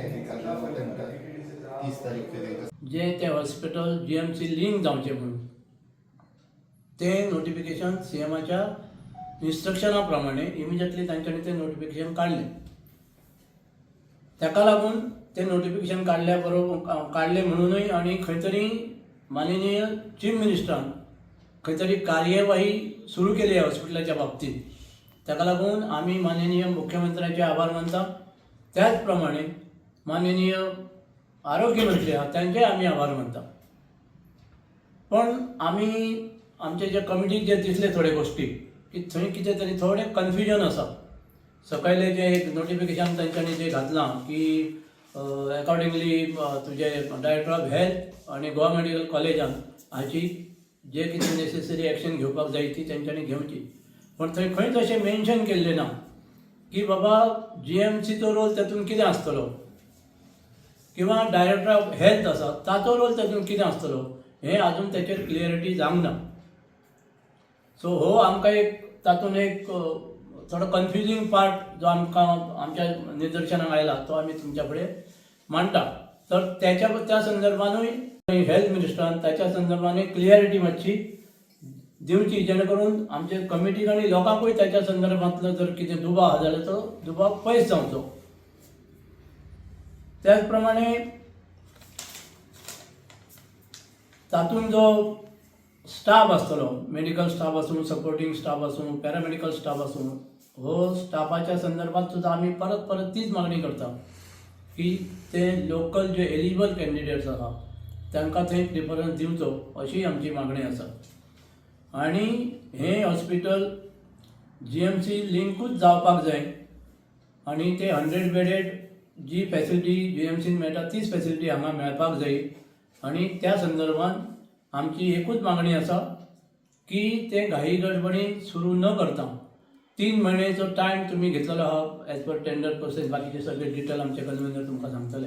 तांकां 30 तारीख पर्यंत जे ते हॉस्पिटल GMC लिंक जावचे म्हणून ते नोटिफिकेशन CMच्या इन्स्ट्रक्शना प्रमाणे इमिजिएटली तांच्यांनी ते नोटिफिकेशन काढले. ताका लागून ते नोटिफिकेशन काढले म्हणूनय आणि खंय तरी माननीय चीफ मिनिस्टरान खंय तरी कार्यवाही सुरू केली आहे हॉस्पिटलाच्या बाबतीत. ताका लागून आम्ही माननीय मुख्यमंत्र्याचे आभार मानता. त्याचप्रमाणे माननीय आरोग्य मंत्री आहात त्यांचे आम्ही आभार मानता. पण आम्ही आमचे जे कमिटीक जे दिसले थोडे गोष्टी की थंय कितें तरी थोडे कन्फ्युजन आसा. सकयले जे एक नोटिफिकेशन तांच्यांनी जे घातलां की अकॉर्डिंगली तुजे डायरेक्टर ऑफ हेल्थ आणि गोवा मेडिकल कॉलेजान हाची जे कितें नेसेसरी एक्शन घेवपाक जाय ती तांच्यांनी घेवची. पण थंय खंयच अशें मेन्शन केल्लें ना की बाबा GMCचो रोल तातूंत कितें आसतलो किंवा डायरेक्टर ऑफ हेल्थ आसा ताचो रोल तातूंत कितें आसतलो हें आजून ताचेर क्लियरिटी जावंक ना. सो हो आमकां एक तातूंत एक थोडो कन्फ्युजींग पार्ट जो आमकां आमच्या निदर्शनाक आयला तो आमी तुमच्या फुडें मांडटा. तर त्या संदर्भानूय हेल्थ मिनिस्टरान ताच्या संदर्भान एक क्लियरिटी मातशी दिवची जेणे करून आमचे कमिटीक आनी लोकांकूय ताच्या संदर्भांतलो जर कितें दुबाव आसा जाल्यार तो दुबाव पयस जावचो. त्याच प्रमाणे तातूंत जो स्टाफ आसतलो मेडिकल स्टाफ आसूं सपोर्टिंग स्टाफ आसूं पॅरामेडिकल स्टाफ आसूं हो स्टाफाच्या संदर्भात सुद्दां आमी परत परत तीच मागणी करता की ते लोकल जे एलिजिबल कॅन्डिडेट्स आसा तांकां थंय प्रिफरन्स दिवचो अशी आमची मागणी आसा. आणि हें हॉस्पिटल GMC लिंकूच जावपाक जाय आणि ते 100 बेडेड जी फॅसिलिटी GMCन मेळटा तीच फॅसिलिटी हांगा मेळपाक जाय. आणि त्या संदर्भात आमची एकूच मागणी आसा की ते घाई गडबडीन सुरू न करता 3 म्हयन्याचो टायम तुम्ही घेतलेलो आहा एज पर टेंडर प्रोसेस बाकीचे सगळे डिटेल आमचे कन्व्हेनर तुमकां सांगतले.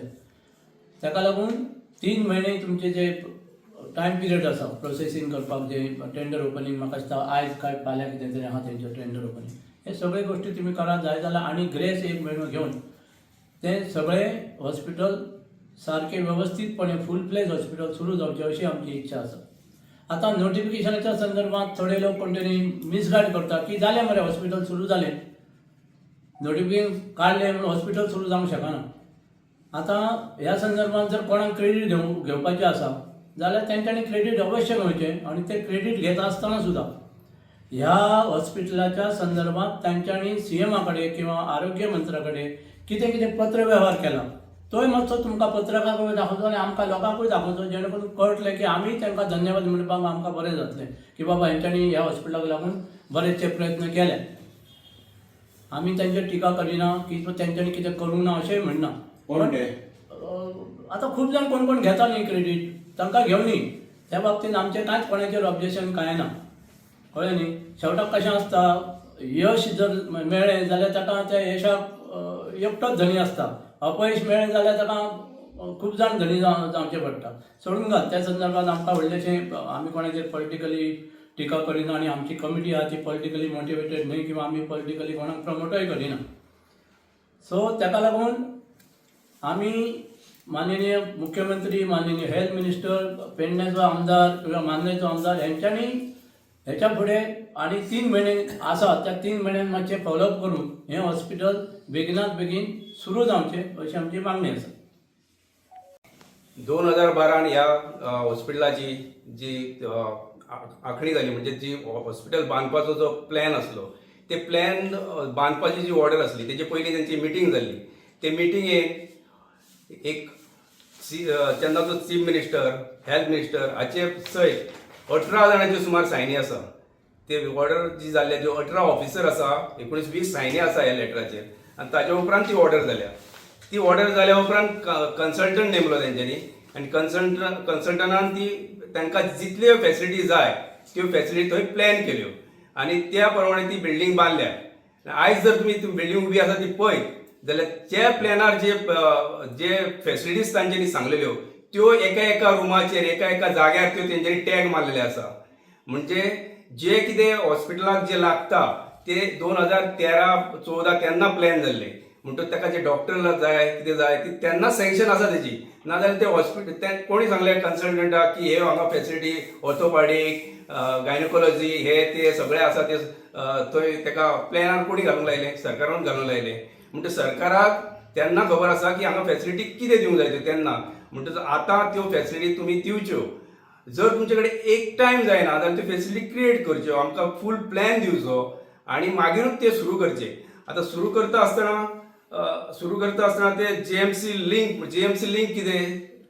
ताका लागून 3 म्हयने तुमचे जे टायम पिरियड आसा प्रोसेसींग करपाक जे टेंडर ओपनिंग म्हाका दिसता आयज काय फाल्यां कितें तरी आहा तेंचें टेंडर ओपनिंग हे सगळे गोश्टी तुम्ही करात जाय जाल्यार आनी ग्रेस 1 म्हयनो घेवन ते सगळे हॉस्पिटल सारखे व्यवस्थितपणे फूल फ्लेज हॉस्पिटल सुरू जावचें अशी आमची इच्छा आसा. आता नोटिफिकेशनाच्या संदर्भात थोडे लोक कोण तरी मिसगायड करतात की जालें मरे हॉस्पिटल सुरू जालें नोटिफिकेशन काडलें म्हणून हॉस्पिटल सुरू जावंक शकना. आता ह्या संदर्भात जर कोणाक क्रेडीट घेवपाचें आसा जाल्यार तेंच्यांनी क्रेडीट अवश्य घेवचें आणि ते क्रेडीट घेत आसतना सुद्दां ह्या हॉस्पिटलाच्या संदर्भात तांच्यांनी CM कडेन किंवा आरोग्य मंत्र्या कडेन कितें कितें पत्र व्यवहार केला तोय मातसो तुमकां पत्रकारांकूय दाखोवचो आनी आमकां लोकांकूय दाखोवचो जेणे करून कळटलें की आमी तांकां धन्यवाद म्हणपाक आमकां बरें जातलें की बाबा हेंच्यांनी ह्या हॉस्पिटलाक लागून बरेचशे प्रयत्न केले. आमी तांचेर टिका करिना की तेंच्यांनी कितें करूंक ना अशेंय म्हणना. आतां खूब जाण कोण कोण घेता न्ही क्रेडीट तांकां घेवनी त्या बाबतींत आमचें कांयच कोणाचेर ऑब्जेक्शन कांय ना. कळ्ळें न्ही. शेवटाक कशें आसता यश जर मेळ्ळें जाल्यार ताका त्या यशाक एकटोच धनी आसता. अपयश मेळ्ळें जाल्यार ताका खूब जाण धनी जावचें पडटा. सोडून घाल त्या संदर्भात आमकां व्हडलेशें आमी कोणाचेर पॉलिटिकली टिका करिना आणि आमची कमिटी आहा ती पॉलिटिकली मोटिवेटेड न्हय किंवा आमी पॉलिटिकली कोणाक प्रमोटूय करिना. सो ताका लागून आमी माननीय मुख्यमंत्री माननीय हेल्थ मिनिस्टर पेडण्याचो आमदार किंवा मान्नेचो आमदार हेंच्यांनी हेच्या फुडें आनी 3 म्हयने आसा त्या 3 म्हयन्यान मातशें फॉलोअप करून हें हॉस्पिटल बेगिनात बेगीन सुरू जावचें अशी आमची मागणी आसा. 2012 ह्या हॉस्पिटलाची जी आखणी जाली म्हणजे जी हॉस्पिटल बांदपाचो जो प्लॅन आसलो ते प्लॅन बांदपाची जी ऑर्डर आसली तेजे पयलीं तेंची मिटींग जाल्ली. ते मिटींगेक एक तेन्नाचो चीफ मिनिस्टर हेल्थ मिनिस्टर हाचे सयत 18 जाणांचे सुमार सायनी आसा. ते ऑर्डर जी जाल्ल्या ज्यो 18 ऑफिसर आसा 19-20 सायनी आसा ह्या लेटराचेर आनी ताच्या उपरांत ती ऑर्डर जाल्या. ती ऑर्डर जाल्या उपरांत कन्सल्टंट नेमलो तेंच्यांनी आनी कन्सल्टंटान ती तांकां जितल्यो फॅसिलिटी जाय त्यो फॅसिलिटी थंय प्लॅन केल्यो आनी त्या प्रमाणे ती बिल्डींग बांदल्या. आयज जर तुमी बिल्डींग उबी आसा ती पळयत जाल्यार त्या प्लॅनार जे फॅसिलिटीज तांच्यांनी सांगलेल्यो त्यो एका रुमाचेर एका जाग्यार त्यो तेंच्यांनी टॅग मारलेले आसा. म्हणजे जे कितें हॉस्पिटलाक जे लागता ते 2013-14 तेन्ना प्लॅन जाल्ले म्हणटकूच ताका जे डॉक्टर जाय कितें जाय ती तेन्ना सँक्शन आसा तेजी, नाजाल्यार ते हॉस्पिटल ते कोणी सांगलें कन्सल्टंटाक की हे हांगा फॅसिलिटी ऑर्थोपॅडीक गायनोकॉलॉजी हे ते सगळे आसा ते थंय ताका प्लॅनार कोणी घालूंक लायले, सरकारान घालूंक लायले. म्हणटकूच सरकाराक तेन्ना खबर आसा की हांगा फॅसिलिटी कितें दिवंक जाय त्यो तेन्ना. म्हणटकूच आतां त्यो फॅसिलिटी तुमी दिवच्यो. जर तुमचे कडेन एक टायम जायना जाल्यार त्यो फॅसिलिटी क्रिएट करच्यो, आमकां फूल प्लॅन दिवचो आनी मागीरूच ते सुरू करचे. आतां सुरू करता आसतना ते जीएमसी लिंक कितें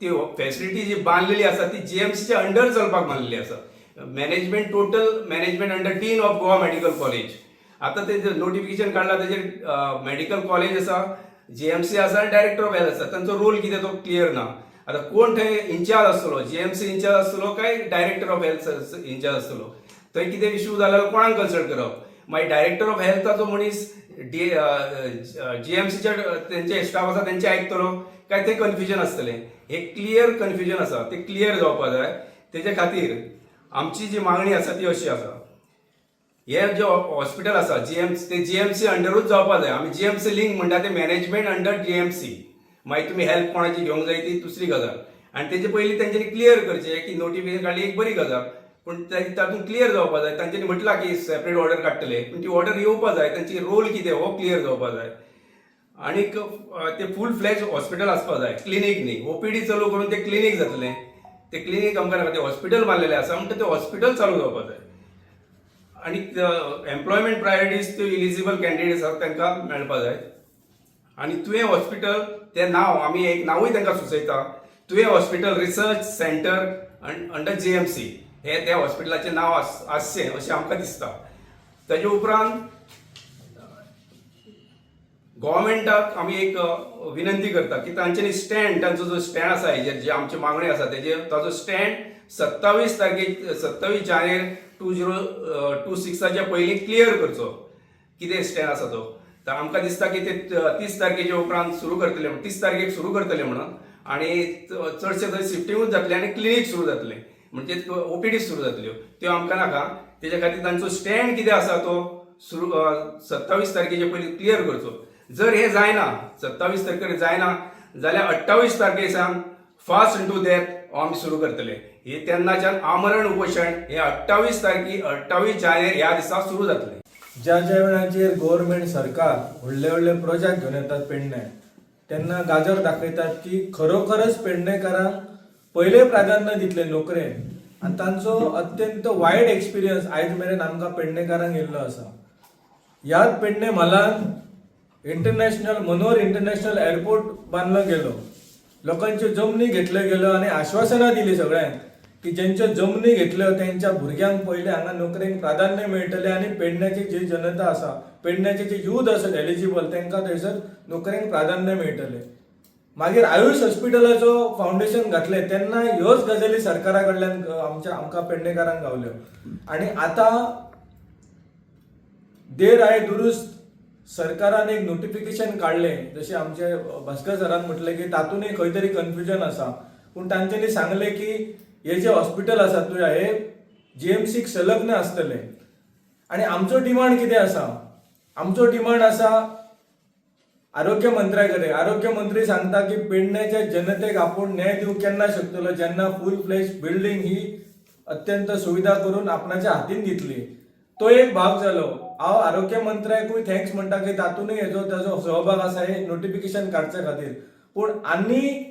ती फॅसिलिटी जी बांदलेली आसा ती जीएमसीच्या अंडर चलपाक बांदलेली आसा. Total management under dean of Goa medical college. आतां ते नोटिफिकेशन काडला तेजेर मेडिकल कॉलेज आसा, जीएमसी आसा आनी डायरेक्टर ऑफ हेल्थ आसा. तांचो रोल कितें तो क्लियर ना. आतां कोण थंय इंचार्ज आसतलो, जीएमसी इंचार्ज आसतलो काय डायरेक्टर ऑफ हेल्थ इंचार्ज आसतलो, थंय कितें इश्यू जाल्यार कोणाक कन्सल्ट करप. मागीर डायरेक्टर ऑफ हेल्थाचो मनीस जीएमसीच्या तेंचे स्टाफ आसा तेंचे आयकतलो काय ते कन्फ्युजन आसतलें. हे क्लियर कन्फ्युजन आसा, ते क्लियर जावपाक जाय. तेजे खातीर आमची जी मागणी आसा ती अशी आसा, हे जे हॉस्पिटल आसा ते जीएमसी अंडरूच जावपाक जाय. आमी जीएमसी लिंक म्हणटा ते मॅनेजमेंट अंडर जीएमसी. मागीर तुमी हेल्प कोणाची घेवंक जाय ती दुसरी गजाल. आनी तेजे पयलीं तेंच्यांनी क्लियर करचें की नोटिफिकेशन काडली एक बरी गजाल, पूण तातूंत क्लियर जावपाक जाय. तांच्यांनी म्हटलां की सेपरेट ऑर्डर काडटले, पूण ती ऑर्डर येवपाक जाय, तांची रोल कितें हो क्लियर जावपाक जाय. आनीक ते फूल फ्लॅज हॉस्पिटल आसपाक जाय, क्लिनीक न्ही. ओपीडी चालू करून ते क्लिनीक जातलें. ते क्लिनीक आमकां नाका, ते हॉस्पिटल बांदलेलें आसा म्हणटा ते हॉस्पिटल चालू जावपाक जाय. आनी एम्प्लॉयमेंट प्रायोरिटीज त्यो इलिजिबल कॅन्डिडेट्स आसात तांकां मेळपाक जाय. आनी तुवें हॉस्पिटल तें नांव आमी एक नांवूय तांकां सुचयता, तुवें hospital research centre under GMC हे त्या हॉस्पिटलाचें नांव आसचें अशें आमकां दिसता. ताजे उपरांत गव्हर्मेंटाक आमी एक विनंती करता की तांच्यांनी तांचो जो स्टँड आसा हेजेर जे आमचे मागणी आसा तेजेर ताजो स्टँड 27 जानेर 2026 पयलीं क्लियर करचो. कितें स्टँड आसा तो. तर आमकां दिसता की ते 30 तारखेच्या उपरांत सुरू करतले, 30 तारखेक सुरू करतले म्हणून. आनी चडशे थंय शिफ्टिंगूच जातले आनी क्लिनीक सुरू जातले, म्हणजे ओपीडी सुरू जातल्यो. त्यो आमकां नाका. तेज्या खातीर तांचो स्टँड कितें आसा तो सुरू 27 तारखेच्या पयलीं क्लियर करचो. जर हे जायना 27 तारखेर जायना जाल्यार 28 तारखेसान फास्ट इनटू डेथ आमी सुरू करतले. हे तेन्नाच्यान आमरण उपोशण हे 28 जानेर ह्या दिसा सुरू जातले. ज्या वेळाचेर गव्हर्मेंट सरकार व्हडले प्रोजेक्ट घेवन येतात पेडणे, तेन्ना गाजर दाखयतात की खरोखरच पेडणेकारांक पयले प्राधान्य दितले नोकरेन. आनी तांचो अत्यंत वायड एक्सपिरियन्स आयज मेरेन आमकां पेडणेकारांक येयल्लो आसा. ह्याच पेडणे म्हालांत मनोहर इंटरनॅशनल एअरपोर्ट बांदलो गेलो, लोकांच्यो जमनी घेतल्यो गेल्यो आनी आश्वासनां दिली सगळ्यांक की जेंच्यो जमनी घेतल्यो तेंच्या भुरग्यांक पयले हांगा नोकरेक प्राधान्य मेळटलें आनी पेडण्याची जी जनता आसा, पेडण्याचे जे यूथ आसत एलिजिबल तांकां थंयसर नोकरेक प्राधान्य मेळटलें. मागीर आयुष हॉस्पिटलाचो फावंडेशन घातलें तेन्ना ह्योच गजाली सरकारा कडल्यान आमकां पेडणेकारांक गावल्यो. आनी आतां देर आय दुरुस्त सरकारान एक नोटिफिकेशन काढलें, जशें आमचे भास्कर सरान म्हटलें की तातूंतय खंय तरी कन्फ्युजन आसा. पूण तांच्यांनी सांगलें की हे जे हॉस्पिटल आसात पळय हे जीएमसीक संलग्न आसतले. आनी आमचो डिमांड कितें आसा? आमचो डिमांड आसा आरोग्य मंत्र्या कडेन. आरोग्य मंत्री सांगता की पेडण्याच्या जनतेक आपूण न्याय दिवंक केन्ना शकतलो जेन्ना फूल फ्लेश बिल्डींग ही अत्यंत सुविधा करून आपणाच्या हातीन दितली. तो एक भाग जालो. हांव आरोग्य मंत्र्याकूय थँक्स म्हणटा की तातूंतय ताजो सहभाग आसा हे नोटिफिकेशन काडचे खातीर. पूण आनी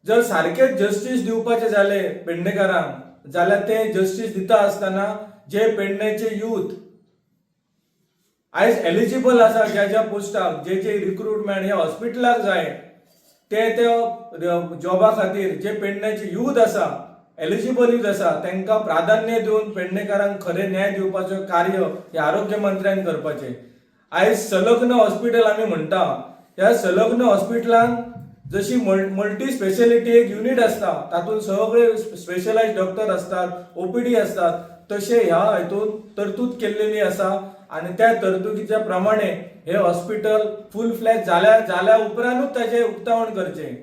जर सारकेच जस्टीस दिवपाचे जाले पेडणेकारांक जाल्यार ते जस्टीस दिता आसतना जे पेडण्याचे यूथ आयज एलिजिबल आसा ज्या पोस्टाक जे रिक्रुटमेंट ह्या हॉस्पिटलाक जाय ते जॉबा खातीर जे पेडण्याचे यूथ आसा एलिजिबल यूथ आसा तांकां प्राधान्य दिवन पेडणेकारांक खरें न्याय दिवपाचें कार्य हे आरोग्य मंत्र्यान करपाचें. आयज संलग्न हॉस्पिटल आमी म्हणटा, ह्या संलग्न हॉस्पिटलान जशी मल्टी स्पेशलिटी एक युनिट आसता तातूंत सगळे स्पेशलायज्ड डॉक्टर असतात, ओपीडी असतात, तशें ह्या हितून तरतूद केल्लेली आसा. आनी त्या तरतुदीच्या प्रमाणे हे हॉस्पिटल फूल फ्लॅज जाल्या उपरांतूच ताचें उक्तावण करचें.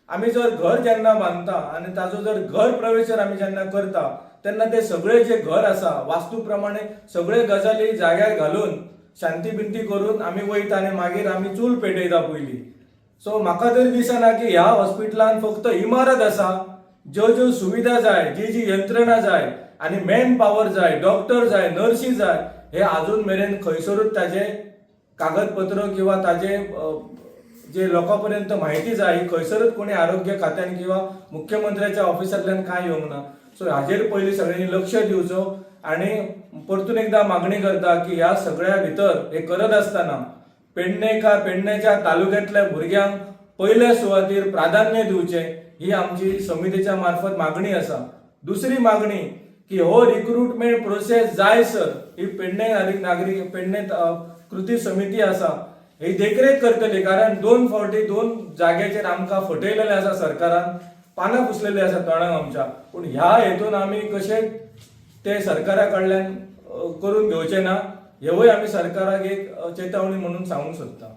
आमी जर घर जेन्ना बांदता आनी ताजो जर घर प्रवेशर आमी जेन्ना करता तेन्ना ते सगळे जे घर आसा वास्तू प्रमाणे सगळे गजाली जाग्यार घालून शांती बिंती करून आमी वयता आनी मागीर आमी चूल पेटयता पयली. सो म्हाका तरी दिसना की ह्या हॉस्पिटलान फक्त इमारत आसा, ज्यो सुविधा जाय, जी यंत्रणा जाय आनी मॅन पॉवर जाय, डॉक्टर जाय, नर्सी जाय, हे अजून मेरेन खंयसरूच ताजे कागदपत्र किंवा ताजे जे लोकांपर्यंत माहिती जाय ही खंयसरूच कोणी आरोग्य खात्यान किंवा मुख्यमंत्र्याच्या ऑफिसांतल्यान काय येवंक ना. सो हाजेर पयलीं सगळ्यांनी लक्ष दिवचो आनी परतून एकदा मागणी करता की ह्या सगळ्या भितर हे करत आसतना पेडणेच्या तालुक्यातल्या भुरग्यांक पयल्या सुवातेर प्राधान्य दिवचे ही आमची समितीच्या मार्फत मागणी आसा. दुसरी मागणी की हो रिक्रुटमेंट प्रोसेस जायसर ही पेडणे कृती समिती आसा ही देखरेख करतली, कारण 2 फावटी 2 जाग्याचेर आमकां फटयलेले आसा सरकारान, पानां पुसलेली आसा तोंडाक आमच्या. पूण ह्या हेतून आमी कशे ते सरकारा कडल्यान करून घेवचे ना, हेवूय आमी सरकाराक एक चेतावणी म्हणून सांगूंक सोदता.